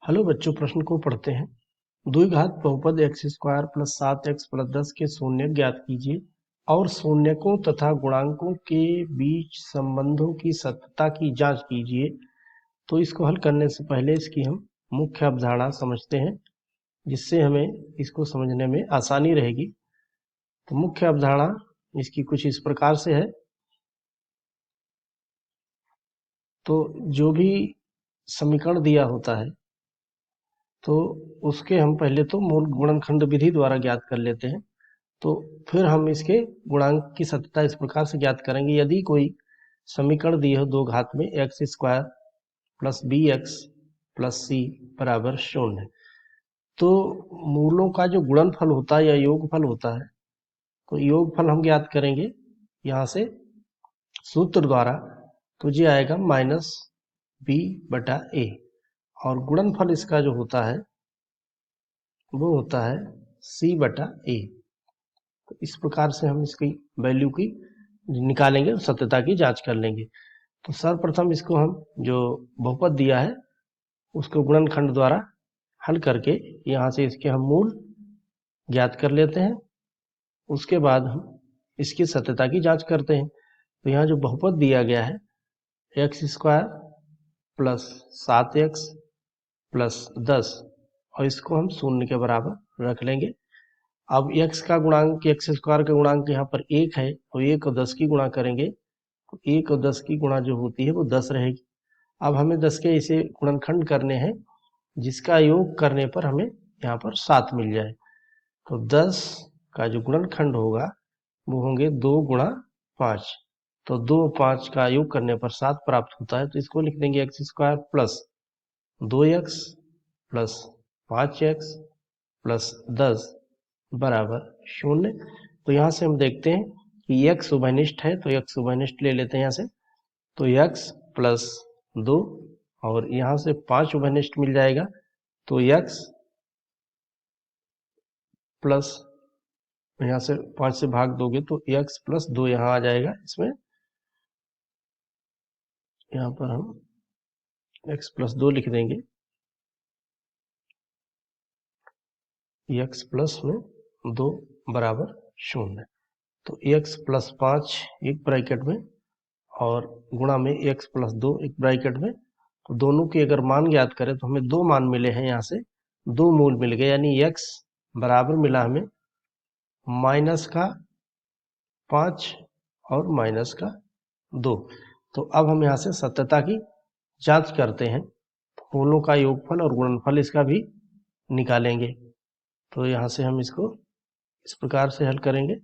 Hello बच्चों, प्रश्न को पढ़ते हैं। द्विघात बहुपद x square plus 7x plus 10 के शून्यक ज्ञात कीजिए और शून्यकों तथा गुणांकों के बीच संबंधों की सत्यता की जांच कीजिए। तो इसको हल करने से पहले इसकी हम मुख्य अवधारणा समझते हैं, जिससे हमें इसको समझने में आसानी रहेगी। तो मुख्य अवधारणा इसकी कुछ इस प्रकार से है। तो जो भी समीकरण दिया होता है तो उसके हम पहले तो मूल गुणनखंड विधि द्वारा ज्ञात कर लेते हैं। तो फिर हम इसके गुणांक की सत्यता इस प्रकार से ज्ञात करेंगे। यदि कोई समीकरण दिए हो दो घात में x square plus b x plus c बराबर 0, तो मूलों का जो गुणनफल होता है या योगफल होता है, तो योगफल हम ज्ञात करेंगे यहाँ से सूत्र द्वारा। तो ये आएगा माइनस बी बटा ए, और गुणनफल इसका जो होता है वो होता है सी बटा ए। तो इस प्रकार से हम इसकी वैल्यू की निकालेंगे और सत्यता की जांच कर लेंगे। तो सर्वप्रथम इसको हम जो बहुपद दिया है उसको गुणनखंड द्वारा हल करके यहाँ से इसके हम मूल ज्ञात कर लेते हैं। उसके बाद हम इसकी सत्यता की जांच करते हैं। तो यहाँ जो बहुपद दिया गया है x square plus 7x plus 10, और इसको हम 0 के बराबर रख लेंगे। अब x का गुणांक, एक्स स्क्वायर का गुणांक यहाँ पर 1 है, तो 1 और 10 की गुणा करेंगे तो 1 और 10 की गुणा जो होती है वो 10 रहेगी। अब हमें 10 के इसे गुणनखंड करने हैं, जिसका योग करने पर हमें यहाँ पर 7 मिल जाए। तो 10 का जो गुणनखंड होगा वो होंगे 2 गुणा 5। तो 2 5 का योग करने पर 7 प्राप्त होता है। तो इसको लिख देंगे x square plus 2x plus 5x plus 10 बराबर 0। तो यहाँ से हम देखते हैं कि x उभयनिष्ठ है, तो x उभयनिष्ठ ले लेते हैं यहाँ से। तो x प्लस 2 और यहाँ से 5 उभयनिष्ठ मिल जाएगा, तो x प्लस, यहाँ से 5 से भाग दोगे तो x प्लस 2 यहाँ आ जाएगा। इसमें यहाँ पर हम x प्लस 2 लिख देंगे, x प्लस में 2 बराबर 0। तो x प्लस 5 एक ब्रैकेट में और गुणा में x प्लस 2 एक ब्रैकेट में। तो दोनों के अगर मान ज्ञात करें तो हमें 2 मान मिले हैं, यहाँ से 2 मूल मिल गए, यानी x बराबर मिला हमें माइनस का 5 और माइनस का 2। तो अब हम यहाँ से सत्यता की जांच करते हैं। मूलों का योगफल और गुणनफल इसका भी निकालेंगे। तो यहाँ से हम इसको इस प्रकार से हल करेंगे।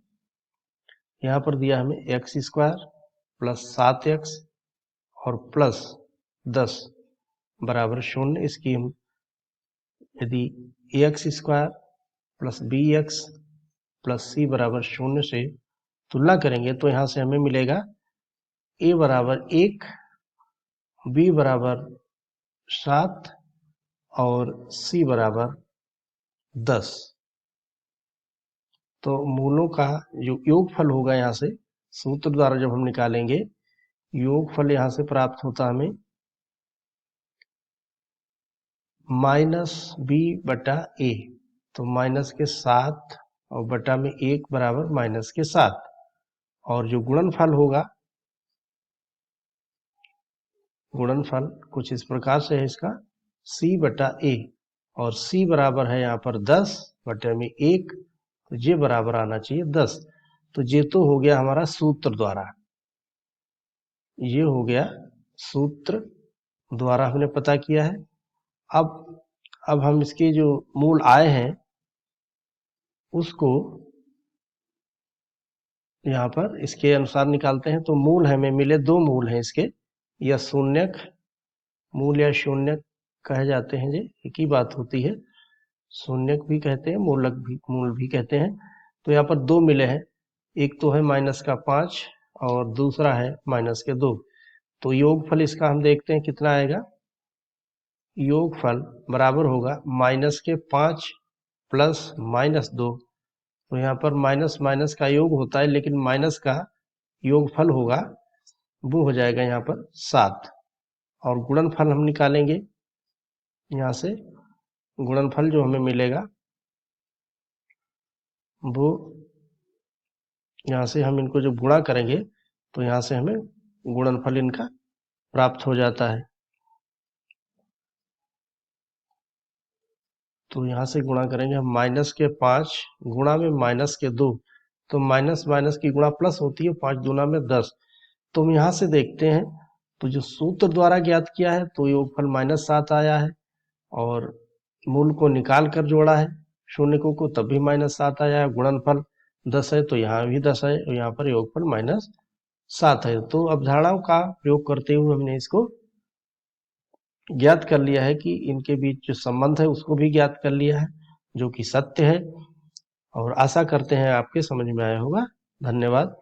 यहाँ पर दिया हमें एक्स स्क्वायर प्लस 7x और प्लस 10 बराबर 0। इसकी हम यदि x square plus b x plus c बराबर 0 से तुलना करेंगे तो यहाँ से हमें मिलेगा a बराबर 1, b बराबर 7 और c बराबर 10। तो मूलों का जो योगफल होगा यहाँ से सूत्र द्वारा जब हम निकालेंगे, योगफल यहाँ से प्राप्त होता हमें माइनस बी बटा ए। तो माइनस के 7 और बटा में 1 बराबर माइनस के 7, और जो गुणनफल होगा, गुणनफल कुछ इस प्रकार से है इसका c बटा ए, और c बराबर है यहाँ पर 10 बटे में 1, तो ये बराबर आना चाहिए 10। तो ये तो हो गया हमारा सूत्र द्वारा, ये हो गया सूत्र द्वारा हमने पता किया है। अब हम इसके जो मूल आए हैं उसको यहाँ पर इसके अनुसार निकालते हैं। तो मूल हमें मिले, 2 मूल हैं इसके, या शून्यक मूल या शून्यक कहे जाते हैं, ये एक ही बात होती है। शून्यक भी कहते हैं, मूल भी कहते हैं। तो यहाँ पर 2 मिले हैं, एक तो है माइनस का 5 और दूसरा है माइनस के 2। तो योगफल इसका हम देखते हैं कितना आएगा। योगफल बराबर होगा माइनस के 5 प्लस माइनस 2। तो यहाँ पर माइनस माइनस का योग होता है, लेकिन माइनस का योगफल होगा वो हो जाएगा यहाँ पर 7। और गुणनफल हम निकालेंगे यहाँ से, गुणनफल जो हमें मिलेगा वो यहाँ से हम इनको जब गुणा करेंगे तो यहाँ से हमें गुणनफल इनका प्राप्त हो जाता है। तो यहाँ से गुणा करेंगे हम -5 गुणा में -2, तो माइनस माइनस की गुणा प्लस होती है, 5 दूना में 10। तो हम यहाँ से देखते हैं, तो जो सूत्र द्वारा ज्ञात किया है तो योगफल -7 आया है, और मूल को निकाल कर जोड़ा है शून्य को तब भी -7 आया है। गुणनफल 10 है तो यहाँ भी 10 है, और यहाँ पर योगफल -7 है। तो अवधारणाओं का प्रयोग करते हुए हमने इसको ज्ञात कर लिया है कि इनके बीच जो संबंध है उसको भी ज्ञात कर लिया है, जो कि सत्य है। और आशा करते हैं आपके समझ में आया होगा। धन्यवाद।